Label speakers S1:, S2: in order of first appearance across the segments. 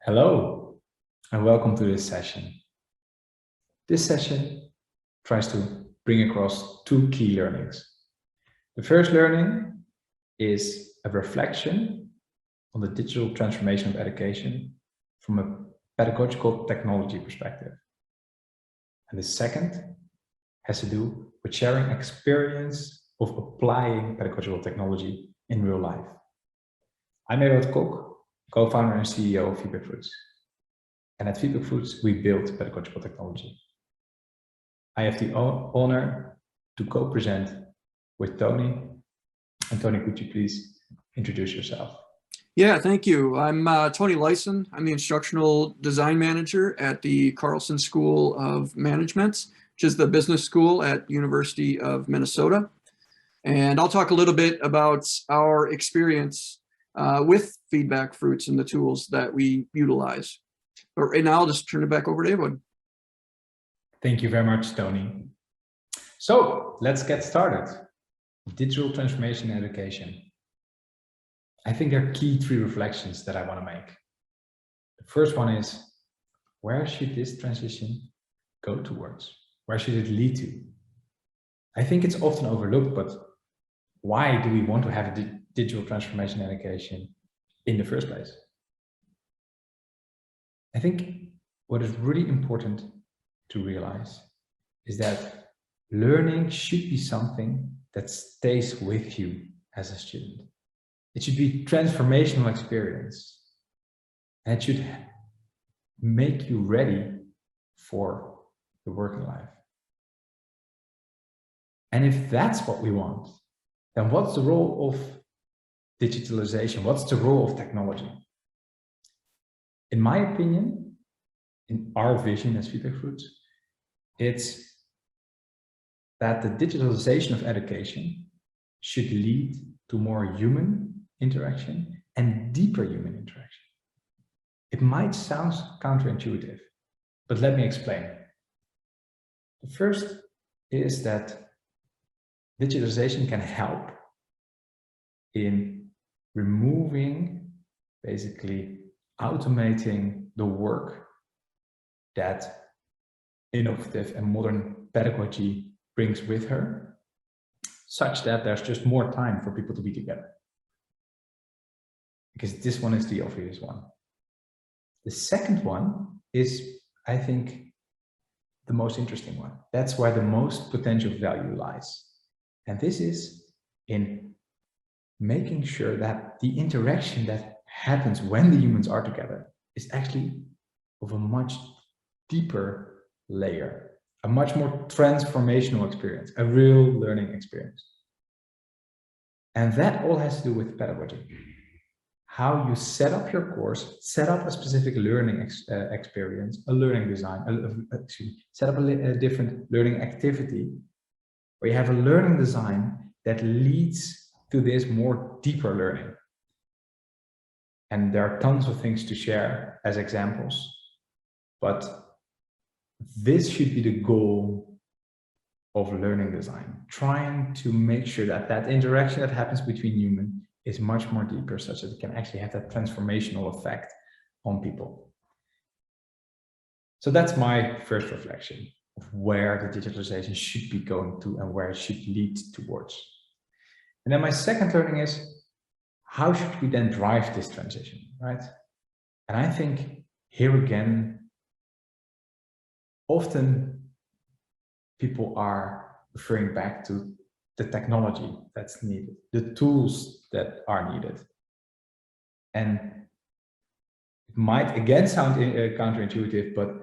S1: Hello, and welcome to this session. This session tries to bring across two key learnings. The first learning is a reflection on the digital transformation of education from a pedagogical technology perspective. And the second has to do with sharing experience of applying pedagogical technology in real life. I'm Ewoud, co-founder and CEO of FeedbackFruits. And at FeedbackFruits, we build pedagogical technology. I have the honor to co-present with Tony. And Tony, could you please introduce yourself?
S2: Yeah, thank you. I'm Tony Leisen. I'm the Instructional Design Manager at the Carlson School of Management, which is the business school at University of Minnesota. And I'll talk a little bit about our experience with FeedbackFruits and the tools that we utilize. But right now, I'll just turn it back over to Ewoud.
S1: Thank you very much, Tony. So let's get started. Digital transformation in education. I think there are three reflections that I want to make. The first one is, where should this transition go towards? Where should it lead to? I think it's often overlooked, but why do we want to have a digital transformation in education in the first place? I think what is really important to realize is that learning should be something that stays with you as a student. It should be transformational experience, and it should make you ready for the working life. And if that's what we want, then what's the role of digitalization? What's the role of technology? In my opinion, in our vision as FeedbackFruits, it's that the digitalization of education should lead to more human interaction and deeper human interaction. It might sound counterintuitive, but let me explain. The first is that digitalization can help in removing, basically automating the work that innovative and modern pedagogy brings with her, such that there's just more time for people to be together. Because this one is the obvious one. The second one is, I think, the most interesting one. That's where the most potential value lies. And this is in making sure that the interaction that happens when the humans are together is actually of a much deeper layer, a much more transformational experience, a real learning experience. And that all has to do with pedagogy. How you set up your course, set up a specific learning experience, a learning design, set up a different learning activity, where you have a learning design that leads to this more deeper learning. And there are tons of things to share as examples, but this should be the goal of learning design, trying to make sure that that interaction that happens between humans is much more deeper, such that it can actually have that transformational effect on people. So that's my first reflection of where the digitalization should be going to and where it should lead towards. And then my second learning is, how should we then drive this transition, right? And I think here again, often people are referring back to the technology that's needed, the tools that are needed. And it might again sound counterintuitive, but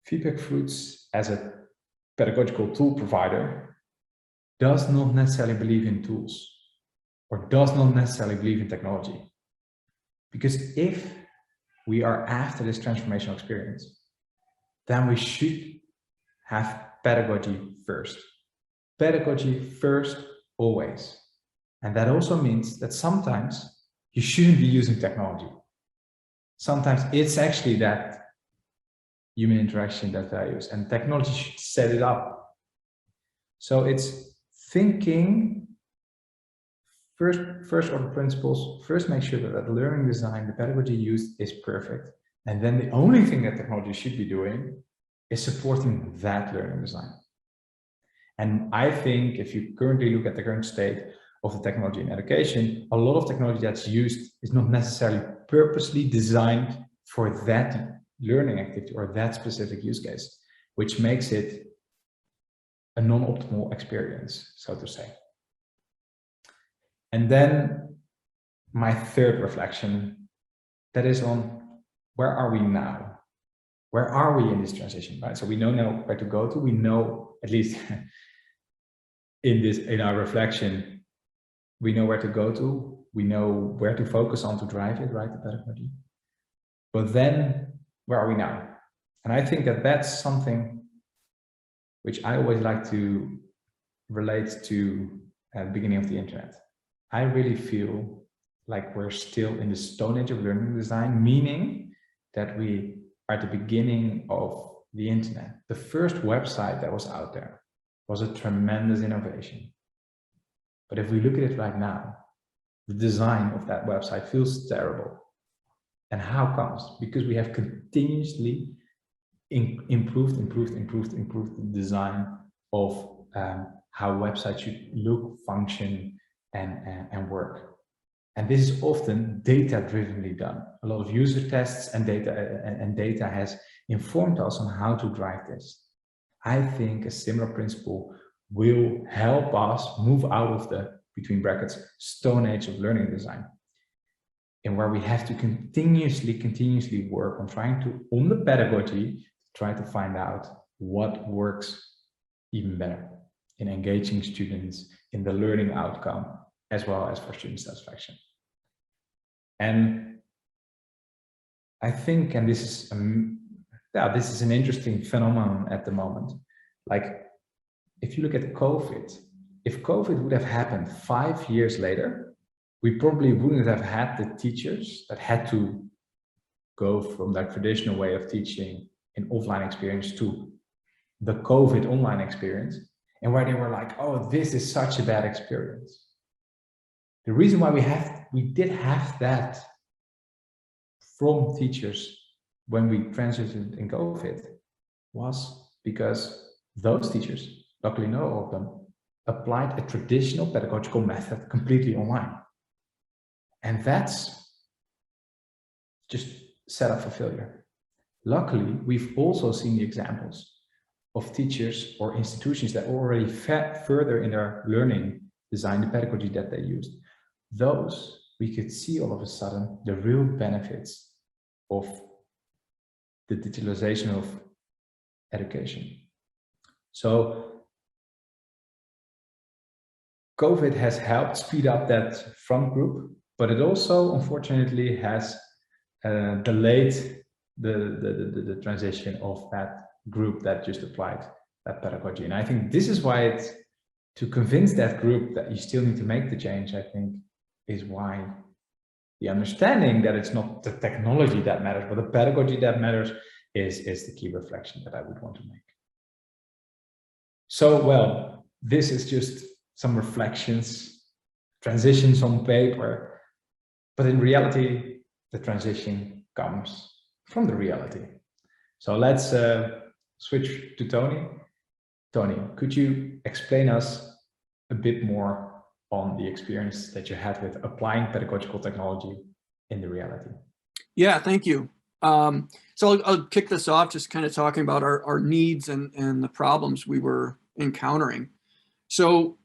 S1: FeedbackFruits as a pedagogical tool provider does not necessarily believe in tools or does not necessarily believe in technology. Because if we are after this transformational experience, then we should have pedagogy first. Pedagogy first, always. And that also means that sometimes you shouldn't be using technology. Sometimes it's actually that human interaction that values, and technology should set it up. So it's thinking first order principles, first make sure that the learning design, the pedagogy used is perfect. And then the only thing that technology should be doing is supporting that learning design. And I think if you currently look at the current state of the technology in education, a lot of technology that's used is not necessarily purposely designed for that learning activity or that specific use case, which makes it a non-optimal experience, so to say. And then my third reflection, that is on where are we now? Where are we in this transition, right? So we know now where to go to. We know, at least in our reflection, we know where to go to. We know where to focus on to drive it, right? The pedagogy. But then where are we now? And I think that that's something which I always like to relate to at the beginning of the internet. I really feel like we're still in the stone age of learning design, meaning that we are at the beginning of the internet. The first website that was out there was a tremendous innovation. But if we look at it right now, the design of that website feels terrible. And how comes? Because we have continuously improved the design of how websites should look, function, and work. And this is often data-drivenly done. A lot of user tests and data has informed us on how to drive this. I think a similar principle will help us move out of the, between brackets, stone age of learning design, and where we have to continuously work on trying to, on the pedagogy, try to find out what works even better in engaging students in the learning outcome, as well as for student satisfaction. And I think, and this is an interesting phenomenon at the moment. Like, if you look at COVID, if COVID would have happened 5 years later, we probably wouldn't have had the teachers that had to go from that traditional way of teaching an offline experience to the COVID online experience, and where they were like, oh, this is such a bad experience. The reason why we did have that from teachers when we transitioned in COVID was because those teachers, luckily not all of them, applied a traditional pedagogical method completely online. And that's just set up for failure. Luckily, we've also seen the examples of teachers or institutions that already further in their learning design, the pedagogy that they used. Those, we could see all of a sudden the real benefits of the digitalization of education. So COVID has helped speed up that front group, but it also unfortunately has delayed the transition of that group that just applied that pedagogy. And I think this is why it's, to convince that group that you still need to make the change, I think, is why the understanding that it's not the technology that matters, but the pedagogy that matters is the key reflection that I would want to make. So, well, this is just some reflections, transitions on paper, but in reality, the transition comes from the reality. So let's switch to Tony. Tony, could you explain us a bit more on the experience that you had with applying pedagogical technology in the reality?
S2: Yeah, thank you. So I'll kick this off just kind of talking about our needs and the problems we were encountering. So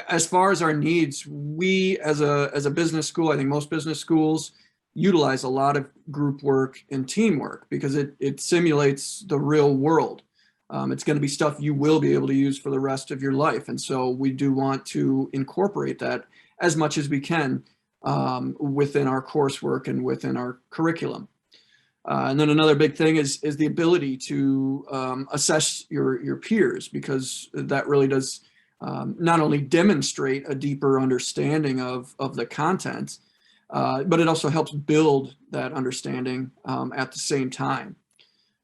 S2: as far as our needs, we as a business school, I think most business schools utilize a lot of group work and teamwork because it simulates the real world. It's going to be stuff you will be able to use for the rest of your life. And so we do want to incorporate that as much as we can within our coursework and within our curriculum. And then another big thing is the ability to assess your peers, because that really does not only demonstrate a deeper understanding of the content, but it also helps build that understanding at the same time.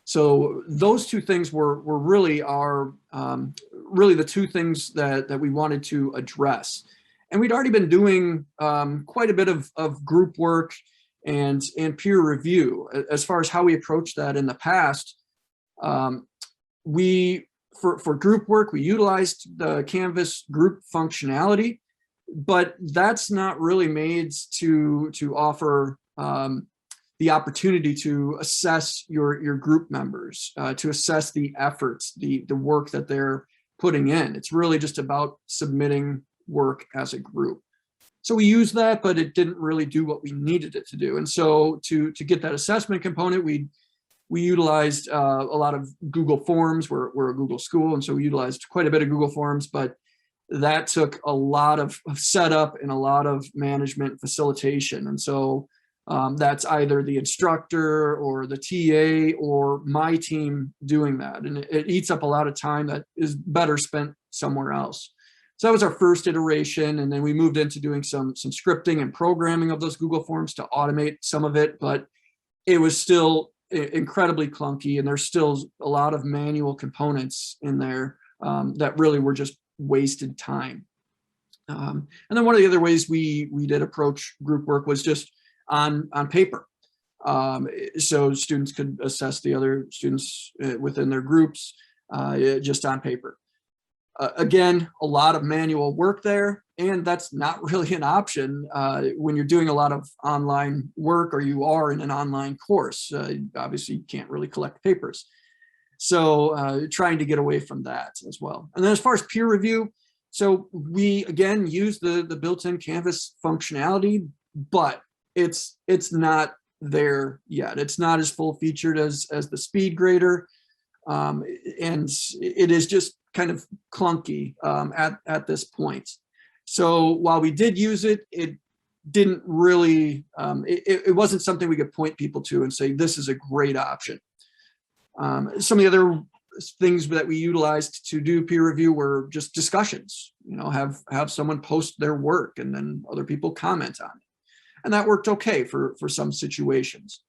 S2: So those two things were really the two things that we wanted to address. And we'd already been doing quite a bit of group work and peer review. As far as how we approached that in the past, for group work, we utilized the Canvas group functionality, but that's not really made to offer the opportunity to assess your group members, to assess the efforts, the work that they're putting in. It's really just about submitting work as a group. So we used that, but it didn't really do what we needed it to do. And so to get that assessment component, we utilized a lot of Google Forms. We're a Google school, and so we utilized quite a bit of Google Forms, but that took a lot of setup and a lot of management facilitation. And so that's either the instructor or the TA or my team doing that. And it eats up a lot of time that is better spent somewhere else. So that was our first iteration. And then we moved into doing some scripting and programming of those Google Forms to automate some of it, but it was still incredibly clunky. And there's still a lot of manual components in there that really were just wasted time. And then one of the other ways we did approach group work was just on paper. So students could assess the other students within their groups just on paper. Again, a lot of manual work there, and that's not really an option when you're doing a lot of online work or you are in an online course. Obviously, you can't really collect papers. So trying to get away from that as well. And then as far as peer review, so we, again, use the built-in Canvas functionality, but it's not there yet. It's not as full featured as the speed grader. And it is just kind of clunky at this point. So while we did use it, it didn't really, it wasn't something we could point people to and say, this is a great option. Some of the other things that we utilized to do peer review were just discussions, have someone post their work and then other people comment on it. And that worked okay for some situations.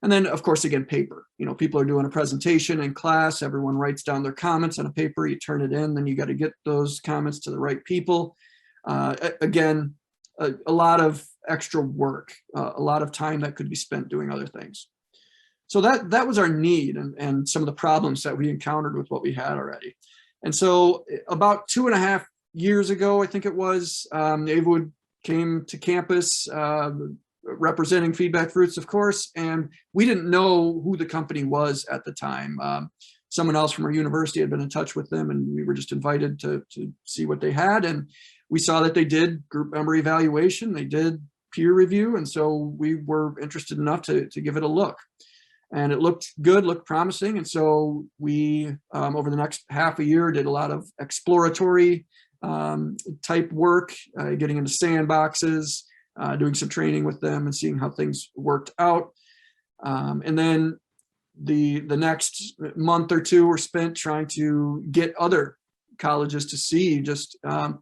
S2: And then, of course, again, paper. People are doing a presentation in class. Everyone writes down their comments on a paper. You turn it in, then you got to get those comments to the right people. Again, a lot of extra work, a lot of time that could be spent doing other things. So that was our need and some of the problems that we encountered with what we had already. And so about 2.5 years ago, I think it was, Ewoud came to campus representing FeedbackFruits, of course, and we didn't know who the company was at the time. Someone else from our university had been in touch with them, and we were just invited to see what they had. And we saw that they did group member evaluation, they did peer review, and so we were interested enough to give it a look. And it looked good, looked promising, and so we, over the next half a year, did a lot of exploratory type work, getting into sandboxes, doing some training with them and seeing how things worked out. And then the next month or two were spent trying to get other colleges to see just how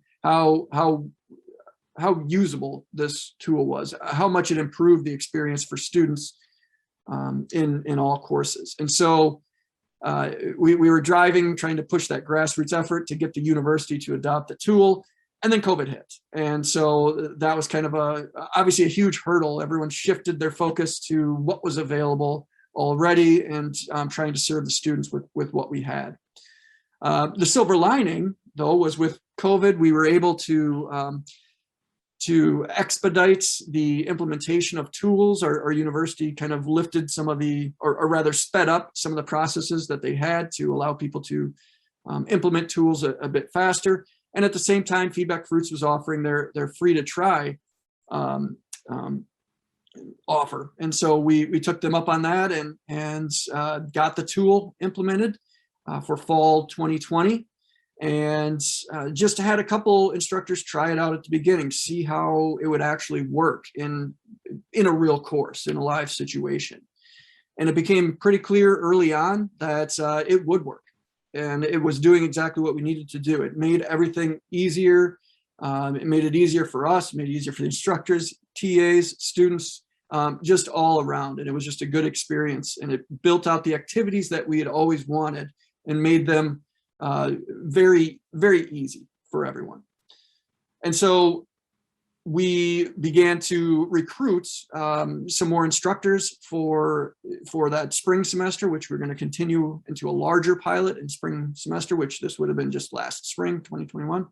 S2: usable this tool was, how much it improved the experience for students in all courses. And so we were driving, trying to push that grassroots effort to get the university to adopt the tool, and then COVID hit. And so that was kind of obviously a huge hurdle. Everyone shifted their focus to what was available already and trying to serve the students with what we had. The silver lining, though, was with COVID, we were able to expedite the implementation of tools. Our university kind of lifted some of or rather sped up some of the processes that they had to allow people to implement tools a bit faster. And at the same time, FeedbackFruits was offering their free to try offer. And so we took them up on that and got the tool implemented for fall 2020. And just had a couple instructors try it out at the beginning, see how it would actually work in a real course, in a live situation. And it became pretty clear early on that it would work. And it was doing exactly what we needed to do. It made everything easier. It made it easier for us, made it easier for the instructors, TAs, students, just all around. And it was just a good experience. And it built out the activities that we had always wanted and made them very, very easy for everyone. And so we began to recruit some more instructors for that spring semester, which we're going to continue into a larger pilot in spring semester, which this would have been just last spring, 2021.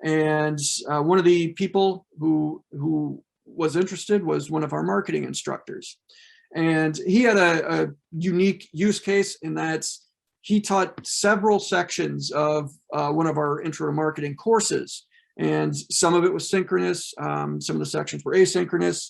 S2: And one of the people who was interested was one of our marketing instructors. And he had a unique use case in that he taught several sections of one of our intro to marketing courses. And some of it was synchronous, some of the sections were asynchronous.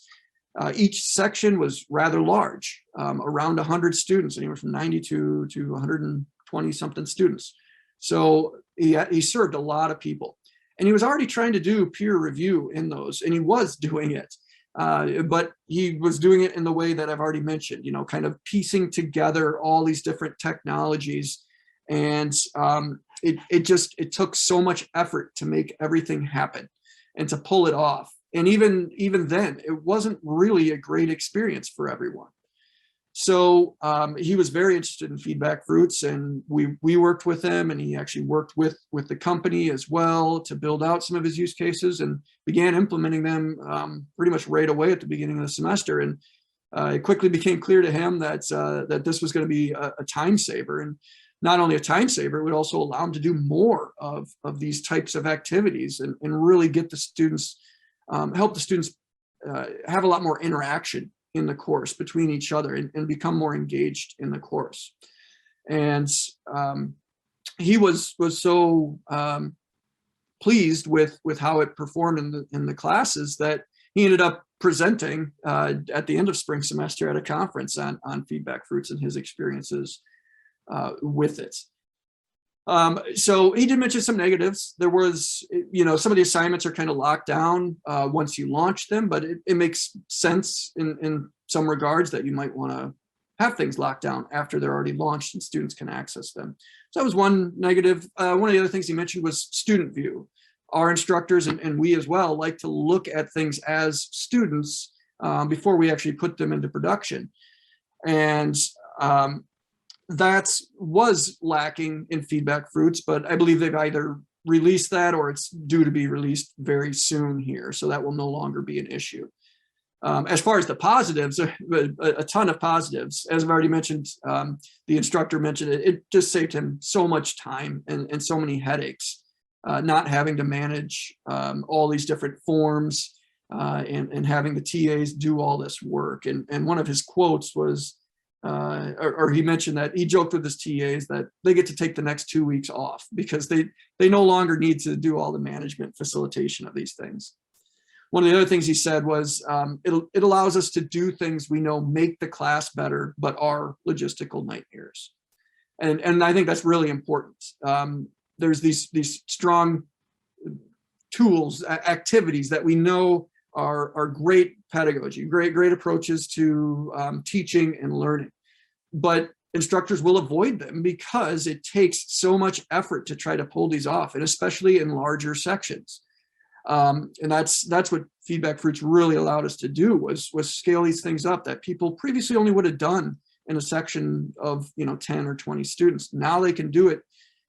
S2: Each section was rather large, around 100 students, anywhere from 92 to 120 something students. So he served a lot of people. And he was already trying to do peer review in those, and he was doing it. But he was doing it in the way that I've already mentioned, kind of piecing together all these different technologies. And it took so much effort to make everything happen and to pull it off. And even then, it wasn't really a great experience for everyone. So he was very interested in FeedbackFruits, and we worked with him, and he actually worked with the company as well to build out some of his use cases and began implementing them pretty much right away at the beginning of the semester. And it quickly became clear to him that this was going to be a time saver, and not only a time saver, it would also allow him to do more of these types of activities and really get the students, help the students have a lot more interaction in the course between each other and become more engaged in the course. And he was so pleased with how it performed in the classes that he ended up presenting at the end of spring semester at a conference on FeedbackFruits and his experiences with it. So he did mention some negatives. There was, some of the assignments are kind of locked down once you launch them, but it makes sense in some regards that you might want to have things locked down after they're already launched and students can access them. So that was one negative. One of the other things he mentioned was student view. Our instructors and we as well like to look at things as students before we actually put them into production. And that was lacking in FeedbackFruits, but I believe they've either released that or it's due to be released very soon here. So that will no longer be an issue. As far as the positives, a ton of positives. As I've already mentioned, the instructor mentioned it just saved him so much time and so many headaches, not having to manage all these different forms and having the TAs do all this work. And one of his quotes was, or he mentioned that he joked with his TAs that they get to take the next 2 weeks off because they no longer need to do all the management facilitation of these things. One of the other things he said was it allows us to do things we know make the class better, but are logistical nightmares. And I think that's really important. There's these strong tools, activities that we know are great pedagogy, great approaches to teaching and learning. But instructors will avoid them because it takes so much effort to try to pull these off, and especially in larger sections. And that's what FeedbackFruits really allowed us to do was scale these things up that people previously only would have done in a section of 10 or 20 students. Now they can do it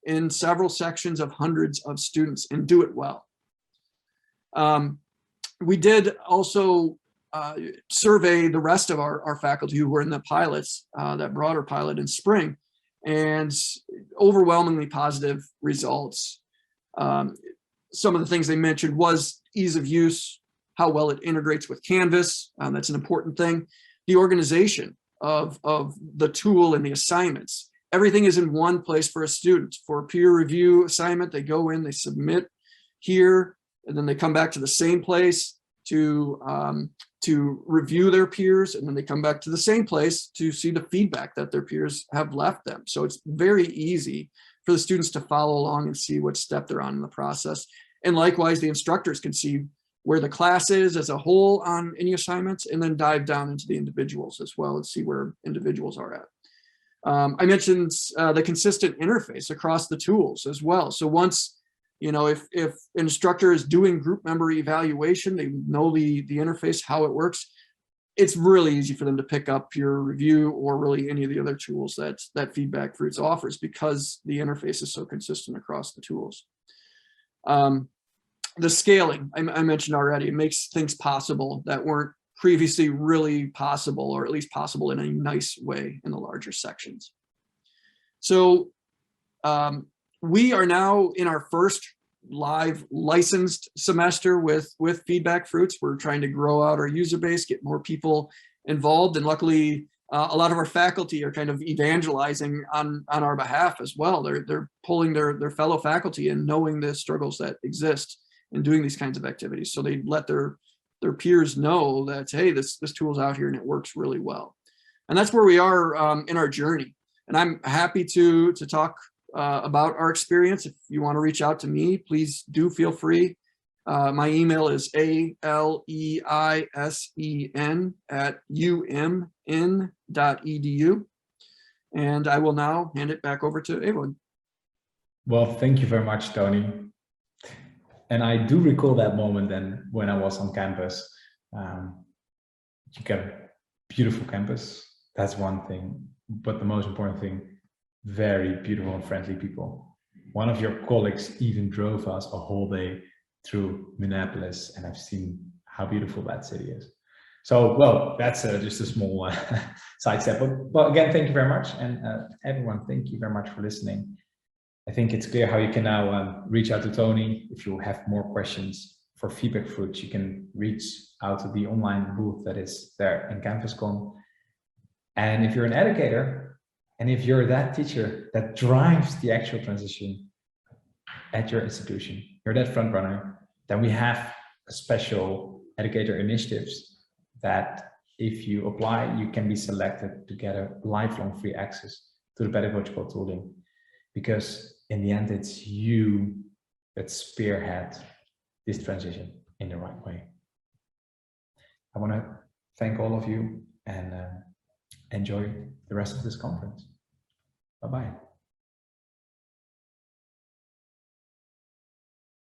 S2: in several sections of hundreds of students and do it well. We did also survey the rest of our faculty who were in the pilots, that broader pilot in spring, and overwhelmingly positive results. Some of the things they mentioned was ease of use, how well it integrates with Canvas. That's an important thing. The organization of the tool and the assignments. Everything is in one place for a student. For a peer review assignment, they go in, they submit here, and then they come back to the same place to review their peers, and then they come back to the same place to see the feedback that their peers have left them. So it's very easy for the students to follow along and see what step they're on in the process. And likewise, the instructors can see where the class is as a whole on any assignments, and then dive down into the individuals as well and see where individuals are at. I mentioned the consistent interface across the tools as well. So once, if an instructor is doing group member evaluation, they know the interface, how it works. It's really easy for them to pick up peer review or really any of the other tools that FeedbackFruits offers because the interface is so consistent across the tools. the scaling I mentioned already, it makes things possible that weren't previously really possible, or at least possible in a nice way in the larger sections. So we are now in our first live licensed semester with FeedbackFruits. We're trying to grow out our user base, get more people involved, and luckily a lot of our faculty are kind of evangelizing on our behalf as well. They're pulling their fellow faculty and knowing the struggles that exist and doing these kinds of activities. So they let their peers know that, hey, this tool's out here and it works really well. And that's where we are in our journey. And I'm happy to talk about our experience. If you want to reach out to me, please do feel free. My email is aleisen@umn.edu. And I will now hand it back over to Ewoud.
S1: Well, thank you very much, Tony. And I do recall that moment then when I was on campus. You got a beautiful campus. That's one thing. But the most important thing, very beautiful and friendly people. One of your colleagues even drove us a whole day through Minneapolis, and I've seen how beautiful that city is. So, well, that's just a small sidestep. But again, thank you very much. And everyone, thank you very much for listening. I think it's clear how you can now reach out to Tony. If you have more questions for FeedbackFruits, you can reach out to the online booth that is there in CampusCon. And if you're an educator, and if you're that teacher that drives the actual transition at your institution, you're that front runner, then we have a special educator initiatives that if you apply, you can be selected to get a lifelong free access to the pedagogical tooling. Because in the end, it's you that spearhead this transition in the right way. I want to thank all of you and enjoy the rest of this conference. Bye-bye.